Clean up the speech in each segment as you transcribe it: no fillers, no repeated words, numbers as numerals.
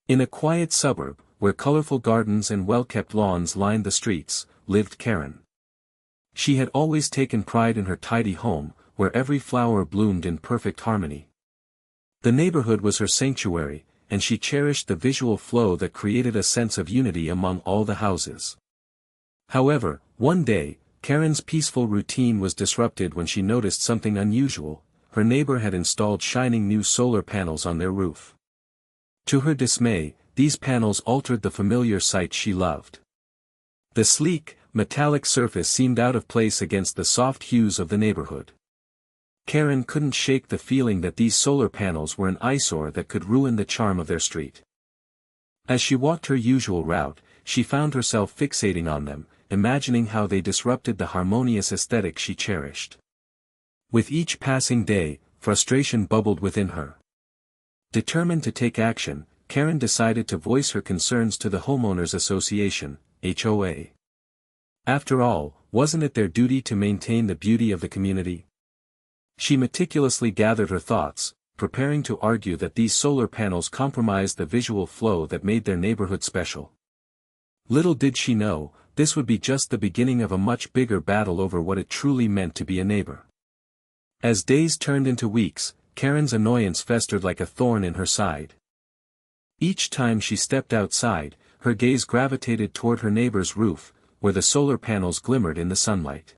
In a quiet suburb, where colorful gardens and well-kept lawns lined the streets, lived Karen. She had always taken pride in her tidy home, where every flower bloomed in perfect harmony. The neighborhood was her sanctuary, and she cherished the visual flow that created a sense of unity among all the houses. However, one day, Karen's peaceful routine was disrupted when she noticed something unusual. Her neighbor had installed shining new solar panels on their roof. To her dismay, these panels altered the familiar sight she loved. The sleek, metallic surface seemed out of place against the soft hues of the neighborhood. Karen couldn't shake the feeling that these solar panels were an eyesore that could ruin the charm of their street. As she walked her usual route, she found herself fixating on them, imagining how they disrupted the harmonious aesthetic she cherished. With each passing day, frustration bubbled within her. Determined to take action, Karen decided to voice her concerns to the Homeowners Association, HOA. After all, wasn't it their duty to maintain the beauty of the community? She meticulously gathered her thoughts, preparing to argue that these solar panels compromised the visual flow that made their neighborhood special. Little did she know, this would be just the beginning of a much bigger battle over what it truly meant to be a neighbor. As days turned into weeks, Karen's annoyance festered like a thorn in her side. Each time she stepped outside, her gaze gravitated toward her neighbor's roof, where the solar panels glimmered in the sunlight.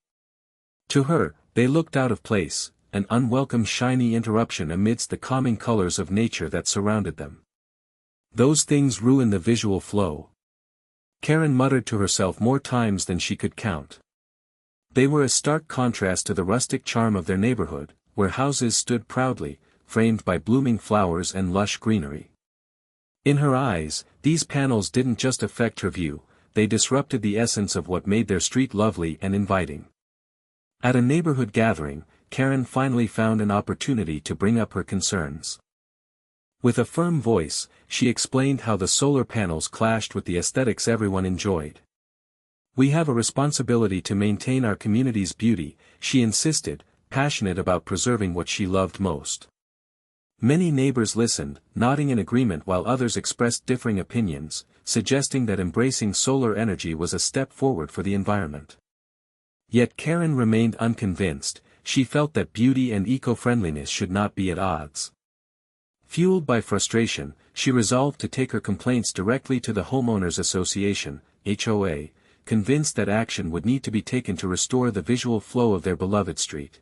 To her, they looked out of place, an unwelcome shiny interruption amidst the calming colors of nature that surrounded them. Those things ruin the visual flow. Karen muttered to herself more times than she could count. They were a stark contrast to the rustic charm of their neighborhood, where houses stood proudly, framed by blooming flowers and lush greenery. In her eyes, these panels didn't just affect her view, they disrupted the essence of what made their street lovely and inviting. At a neighborhood gathering, Karen finally found an opportunity to bring up her concerns. With a firm voice, she explained how the solar panels clashed with the aesthetics everyone enjoyed. "We have a responsibility to maintain our community's beauty," she insisted, passionate about preserving what she loved most. Many neighbors listened, nodding in agreement while others expressed differing opinions, suggesting that embracing solar energy was a step forward for the environment. Yet Karen remained unconvinced. She felt that beauty and eco-friendliness should not be at odds. Fueled by frustration, she resolved to take her complaints directly to the Homeowners Association, HOA, convinced that action would need to be taken to restore the visual flow of their beloved street.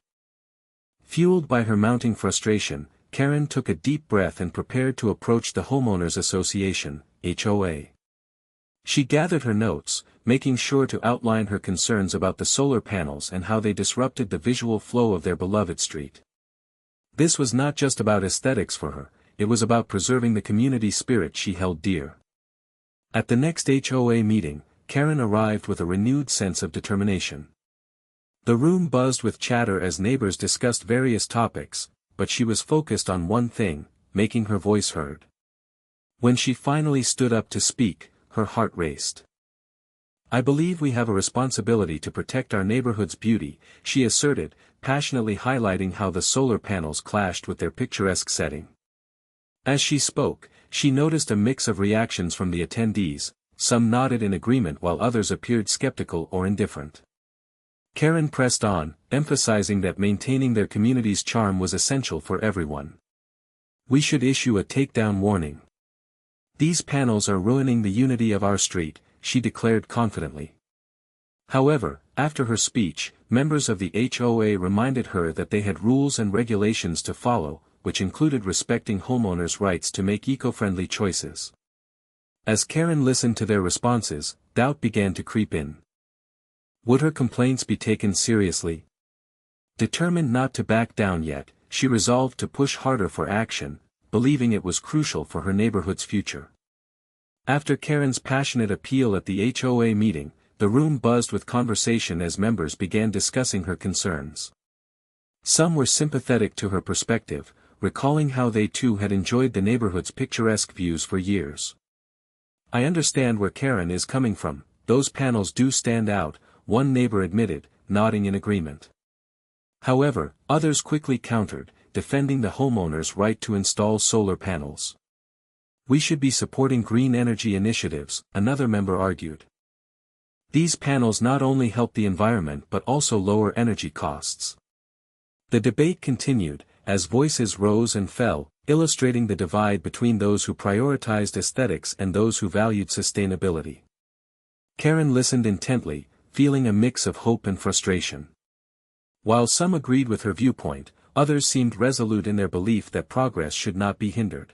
Fueled by her mounting frustration, Karen took a deep breath and prepared to approach the Homeowners Association, HOA. She gathered her notes, making sure to outline her concerns about the solar panels and how they disrupted the visual flow of their beloved street. This was not just about aesthetics for her, it was about preserving the community spirit she held dear. At the next HOA meeting, Karen arrived with a renewed sense of determination. The room buzzed with chatter as neighbors discussed various topics, but she was focused on one thing, making her voice heard. When she finally stood up to speak, her heart raced. "I believe we have a responsibility to protect our neighborhood's beauty," she asserted, passionately highlighting how the solar panels clashed with their picturesque setting. As she spoke, she noticed a mix of reactions from the attendees, some nodded in agreement while others appeared skeptical or indifferent. Karen pressed on, emphasizing that maintaining their community's charm was essential for everyone. "We should issue a takedown warning. These panels are ruining the unity of our street," she declared confidently. However, after her speech, members of the HOA reminded her that they had rules and regulations to follow, which included respecting homeowners' rights to make eco-friendly choices. As Karen listened to their responses, doubt began to creep in. Would her complaints be taken seriously? Determined not to back down yet, she resolved to push harder for action, believing it was crucial for her neighborhood's future. After Karen's passionate appeal at the HOA meeting, the room buzzed with conversation as members began discussing her concerns. Some were sympathetic to her perspective, recalling how they too had enjoyed the neighborhood's picturesque views for years. "I understand where Karen is coming from, those panels do stand out," one neighbor admitted, nodding in agreement. However, others quickly countered, defending the homeowner's right to install solar panels. We should be supporting green energy initiatives, another member argued. These panels not only help the environment but also lower energy costs. The debate continued, as voices rose and fell, illustrating the divide between those who prioritized aesthetics and those who valued sustainability. Karen listened intently, feeling a mix of hope and frustration. While some agreed with her viewpoint, others seemed resolute in their belief that progress should not be hindered.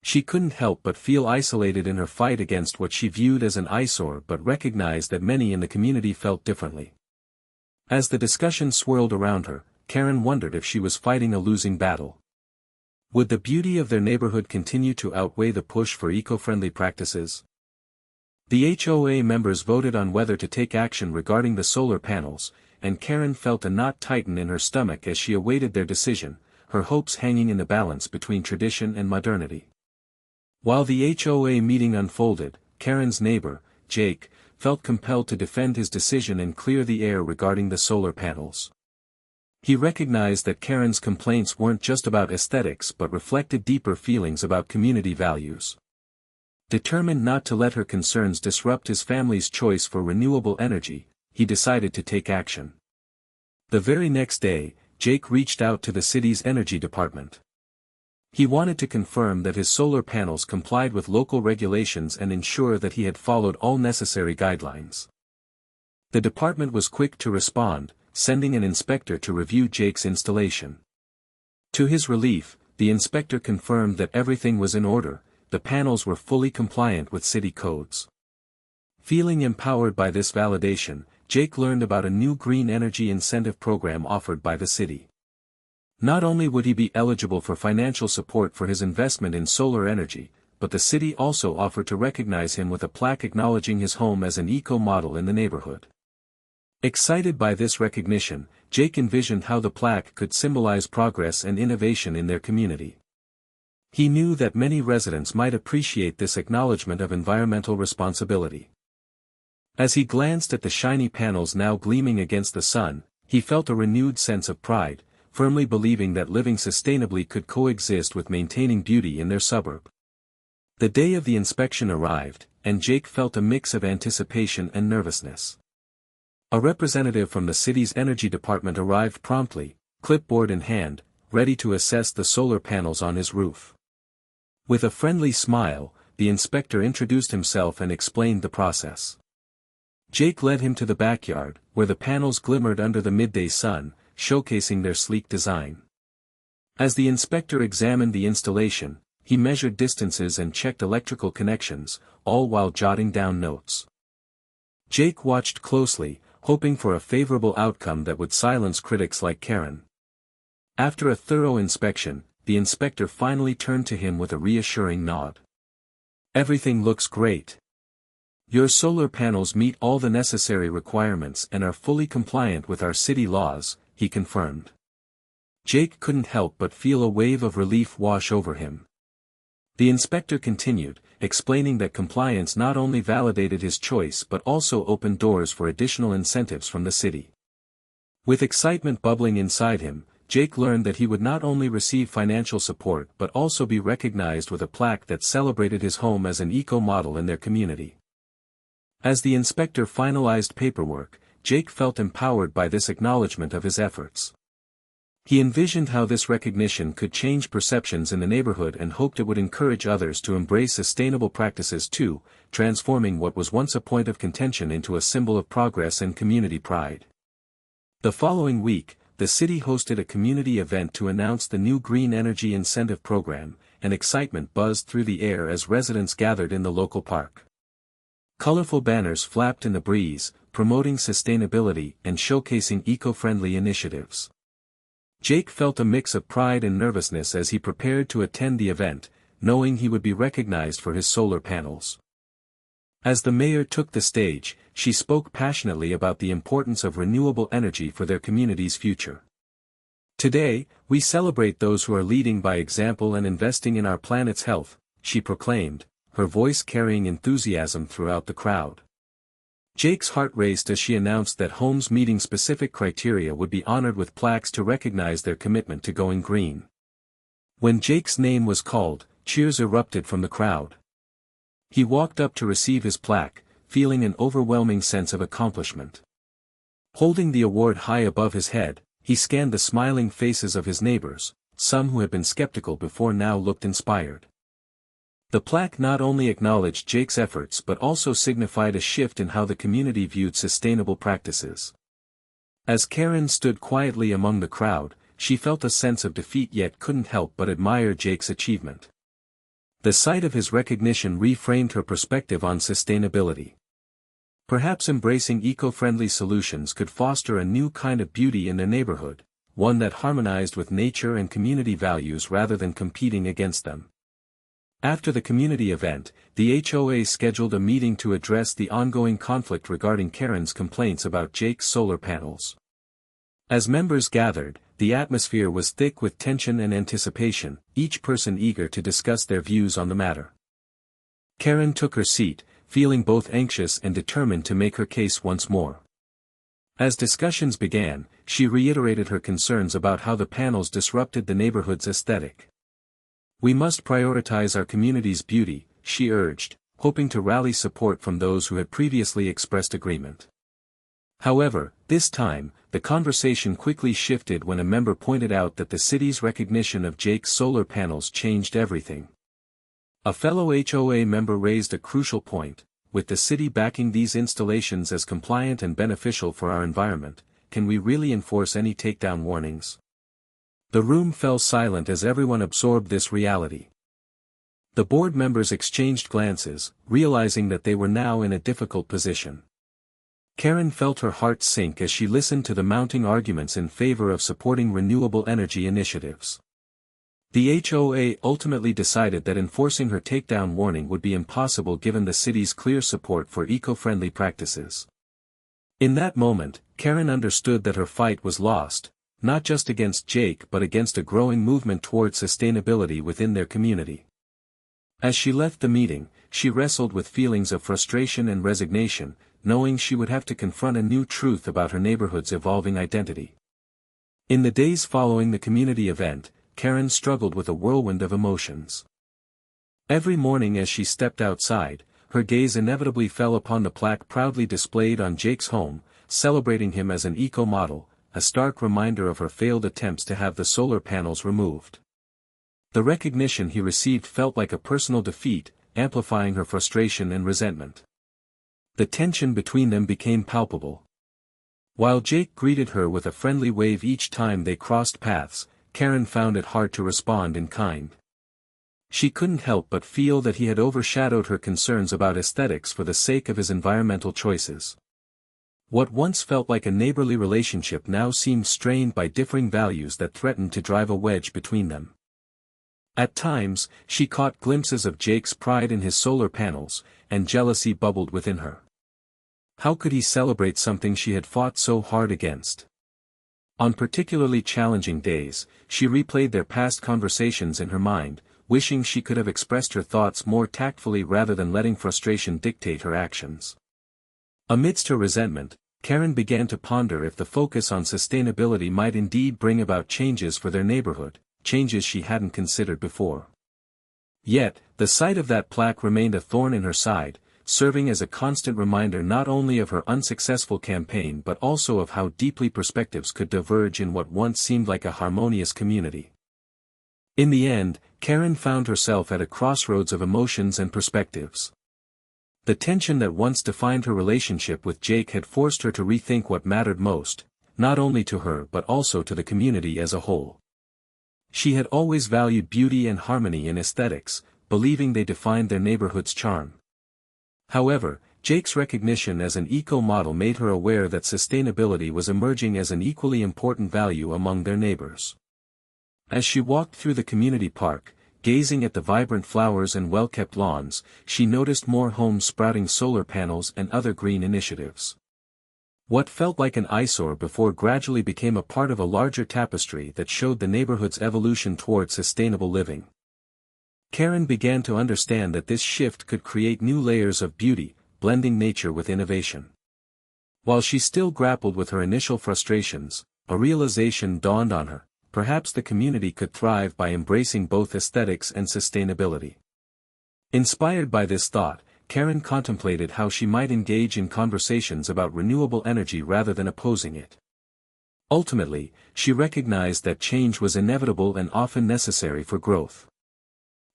She couldn't help but feel isolated in her fight against what she viewed as an eyesore but recognized that many in the community felt differently. As the discussion swirled around her, Karen wondered if she was fighting a losing battle. Would the beauty of their neighborhood continue to outweigh the push for eco-friendly practices? The HOA members voted on whether to take action regarding the solar panels, and Karen felt a knot tighten in her stomach as she awaited their decision, her hopes hanging in the balance between tradition and modernity. While the HOA meeting unfolded, Karen's neighbor, Jake, felt compelled to defend his decision and clear the air regarding the solar panels. He recognized that Karen's complaints weren't just about aesthetics but reflected deeper feelings about community values. Determined not to let her concerns disrupt his family's choice for renewable energy, he decided to take action. The very next day, Jake reached out to the city's energy department. He wanted to confirm that his solar panels complied with local regulations and ensure that he had followed all necessary guidelines. The department was quick to respond, sending an inspector to review Jake's installation. To his relief, the inspector confirmed that everything was in order, the panels were fully compliant with city codes. Feeling empowered by this validation, Jake learned about a new green energy incentive program offered by the city. Not only would he be eligible for financial support for his investment in solar energy, but the city also offered to recognize him with a plaque acknowledging his home as an eco-model in the neighborhood. Excited by this recognition, Jake envisioned how the plaque could symbolize progress and innovation in their community. He knew that many residents might appreciate this acknowledgement of environmental responsibility. As he glanced at the shiny panels now gleaming against the sun, he felt a renewed sense of pride, firmly believing that living sustainably could coexist with maintaining beauty in their suburb. The day of the inspection arrived, and Jake felt a mix of anticipation and nervousness. A representative from the city's energy department arrived promptly, clipboard in hand, ready to assess the solar panels on his roof. With a friendly smile, the inspector introduced himself and explained the process. Jake led him to the backyard, where the panels glimmered under the midday sun, showcasing their sleek design. As the inspector examined the installation, he measured distances and checked electrical connections, all while jotting down notes. Jake watched closely, hoping for a favorable outcome that would silence critics like Karen. After a thorough inspection, the inspector finally turned to him with a reassuring nod. "Everything looks great. Your solar panels meet all the necessary requirements and are fully compliant with our city laws," he confirmed. Jake couldn't help but feel a wave of relief wash over him. The inspector continued, explaining that compliance not only validated his choice but also opened doors for additional incentives from the city. With excitement bubbling inside him, Jake learned that he would not only receive financial support but also be recognized with a plaque that celebrated his home as an eco-model in their community. As the inspector finalized paperwork, Jake felt empowered by this acknowledgement of his efforts. He envisioned how this recognition could change perceptions in the neighborhood and hoped it would encourage others to embrace sustainable practices too, transforming what was once a point of contention into a symbol of progress and community pride. The following week, the city hosted a community event to announce the new Green Energy Incentive Program, and excitement buzzed through the air as residents gathered in the local park. Colorful banners flapped in the breeze, promoting sustainability and showcasing eco-friendly initiatives. Jake felt a mix of pride and nervousness as he prepared to attend the event, knowing he would be recognized for his solar panels. As the mayor took the stage, she spoke passionately about the importance of renewable energy for their community's future. "Today, we celebrate those who are leading by example and investing in our planet's health," she proclaimed, her voice carrying enthusiasm throughout the crowd. Jake's heart raced as she announced that homes meeting specific criteria would be honored with plaques to recognize their commitment to going green. When Jake's name was called, cheers erupted from the crowd. He walked up to receive his plaque, feeling an overwhelming sense of accomplishment. Holding the award high above his head, he scanned the smiling faces of his neighbors, some who had been skeptical before now looked inspired. The plaque not only acknowledged Jake's efforts but also signified a shift in how the community viewed sustainable practices. As Karen stood quietly among the crowd, she felt a sense of defeat yet couldn't help but admire Jake's achievement. The sight of his recognition reframed her perspective on sustainability. Perhaps embracing eco-friendly solutions could foster a new kind of beauty in their neighborhood, one that harmonized with nature and community values rather than competing against them. After the community event, the HOA scheduled a meeting to address the ongoing conflict regarding Karen's complaints about Jake's solar panels. As members gathered, the atmosphere was thick with tension and anticipation, each person eager to discuss their views on the matter. Karen took her seat, feeling both anxious and determined to make her case once more. As discussions began, she reiterated her concerns about how the panels disrupted the neighborhood's aesthetic. "We must prioritize our community's beauty," she urged, hoping to rally support from those who had previously expressed agreement. However, this time, the conversation quickly shifted when a member pointed out that the city's recognition of Jake's solar panels changed everything. A fellow HOA member raised a crucial point: with the city backing these installations as compliant and beneficial for our environment, can we really enforce any takedown warnings? The room fell silent as everyone absorbed this reality. The board members exchanged glances, realizing that they were now in a difficult position. Karen felt her heart sink as she listened to the mounting arguments in favor of supporting renewable energy initiatives. The HOA ultimately decided that enforcing her takedown warning would be impossible given the city's clear support for eco-friendly practices. In that moment, Karen understood that her fight was lost, not just against Jake but against a growing movement toward sustainability within their community. As she left the meeting, she wrestled with feelings of frustration and resignation, knowing she would have to confront a new truth about her neighborhood's evolving identity. In the days following the community event, Karen struggled with a whirlwind of emotions. Every morning as she stepped outside, her gaze inevitably fell upon the plaque proudly displayed on Jake's home, celebrating him as an eco-model, a stark reminder of her failed attempts to have the solar panels removed. The recognition he received felt like a personal defeat, amplifying her frustration and resentment. The tension between them became palpable. While Jake greeted her with a friendly wave each time they crossed paths, Karen found it hard to respond in kind. She couldn't help but feel that he had overshadowed her concerns about aesthetics for the sake of his environmental choices. What once felt like a neighborly relationship now seemed strained by differing values that threatened to drive a wedge between them. At times, she caught glimpses of Jake's pride in his solar panels, and jealousy bubbled within her. How could he celebrate something she had fought so hard against? On particularly challenging days, she replayed their past conversations in her mind, wishing she could have expressed her thoughts more tactfully rather than letting frustration dictate her actions. Amidst her resentment, Karen began to ponder if the focus on sustainability might indeed bring about changes for their neighborhood, changes she hadn't considered before. Yet, the sight of that plaque remained a thorn in her side, serving as a constant reminder not only of her unsuccessful campaign but also of how deeply perspectives could diverge in what once seemed like a harmonious community. In the end, Karen found herself at a crossroads of emotions and perspectives. The tension that once defined her relationship with Jake had forced her to rethink what mattered most, not only to her but also to the community as a whole. She had always valued beauty and harmony in aesthetics, believing they defined their neighborhood's charm. However, Jake's recognition as an eco-model made her aware that sustainability was emerging as an equally important value among their neighbors. As she walked through the community park, gazing at the vibrant flowers and well-kept lawns, she noticed more homes sprouting solar panels and other green initiatives. What felt like an eyesore before gradually became a part of a larger tapestry that showed the neighborhood's evolution toward sustainable living. Karen began to understand that this shift could create new layers of beauty, blending nature with innovation. While she still grappled with her initial frustrations, a realization dawned on her: perhaps the community could thrive by embracing both aesthetics and sustainability. Inspired by this thought, Karen contemplated how she might engage in conversations about renewable energy rather than opposing it. Ultimately, she recognized that change was inevitable and often necessary for growth.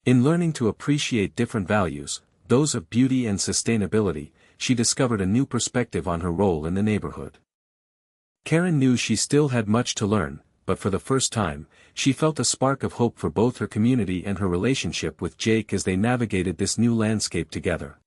In learning to appreciate different values, those of beauty and sustainability, she discovered a new perspective on her role in the neighborhood. Karen knew she still had much to learn, but for the first time, she felt a spark of hope for both her community and her relationship with Jake as they navigated this new landscape together.